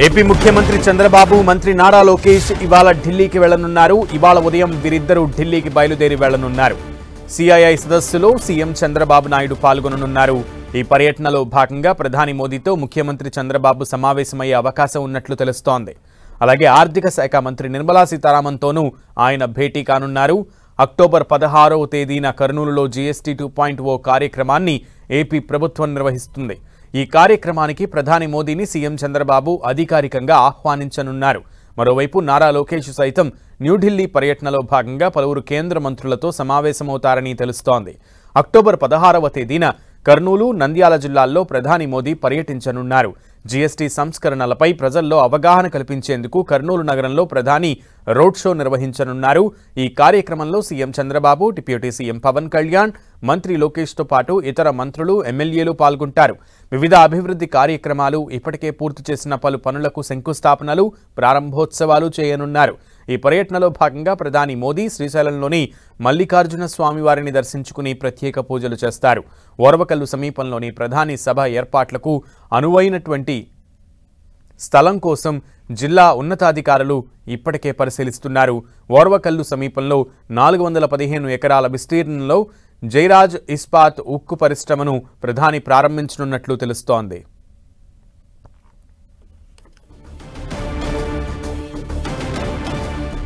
AP ముఖ్యమంత్రి చంద్రబాబు మంత్రి నారా లోకేష్ ఇవాళ ఢిల్లీకి వెళ్లనున్నారు. ఇవాళ ఉదయం వీరిద్దరూ ఢిల్లీకి బయలుదేరి వెళ్లనున్నారు. సిఐఐ సదస్సులో సీఎం చంద్రబాబు నాయుడు పాల్గొననున్నారు. ఈ పర్యటనలో భాగంగా ప్రధాని మోదీతో ముఖ్యమంత్రి చంద్రబాబు సమావేశమయ్యే అవకాశం ఉన్నట్లు తెలుస్తోంది. అలాగే ఆర్థిక శాఖ మంత్రి నిర్మలా సీతారామన్తోనూ ఆయన భేటీ కానున్నారు. అక్టోబర్ 16వ తేదీన కర్నూలులో జీఎస్టీ 2.0 కార్యక్రమాన్ని ఏపీ ప్రభుత్వం నిర్వహిస్తుంది. ఈ కార్యక్రమానికి ప్రధాని మోదీని సీఎం చంద్రబాబు అధికారికంగా ఆహ్వానించనున్నారు. మరోవైపు నారా లోకేష్ సైతం న్యూఢిల్లీ పర్యటనలో భాగంగా పలువురు కేంద్ర మంత్రులతో సమావేశమవుతారని తెలుస్తోంది. అక్టోబర్ 16వ తేదీన కర్నూలు, నంద్యాల జిల్లాల్లో ప్రధాని మోదీ పర్యటించనున్నారు. జీఎస్టీ సంస్కరణలపై ప్రజల్లో అవగాహన కల్పించేందుకు కర్నూలు నగరంలో ప్రధాని రోడ్ షో నిర్వహించనున్నారు. ఈ కార్యక్రమంలో CM Chandrababu, deputy CM Pawan Kalyan, మంత్రి లోకేష్తో పాటు ఇతర మంత్రులు, ఎమ్మెల్యేలు పాల్గొంటారు. వివిధ అభివృద్ధి కార్యక్రమాలు, ఇప్పటికే పూర్తి చేసిన పలు పనులకు శంకుస్థాపనలు, ప్రారంభోత్సవాలు చేయనున్నారు. ఈ పర్యటనలో భాగంగా ప్రధాని మోదీ శ్రీశైలంలోని మల్లికార్జున స్వామివారిని దర్శించుకుని ప్రత్యేక పూజలు చేస్తారు. ఓర్వకల్లు సమీపంలోని ప్రధాని సభ ఏర్పాట్లకు అనువైనటువంటి స్థలం కోసం జిల్లా ఉన్నతాధికారులు ఇప్పటికే పరిశీలిస్తున్నారు. ఓర్వకల్లు సమీపంలో 415 ఎకరాల విస్తీర్ణంలో జైరాజ్ ఇస్పాత్ ఉక్కు పరిశ్రమను ప్రధాని ప్రారంభించనున్నట్లు తెలుస్తోంది.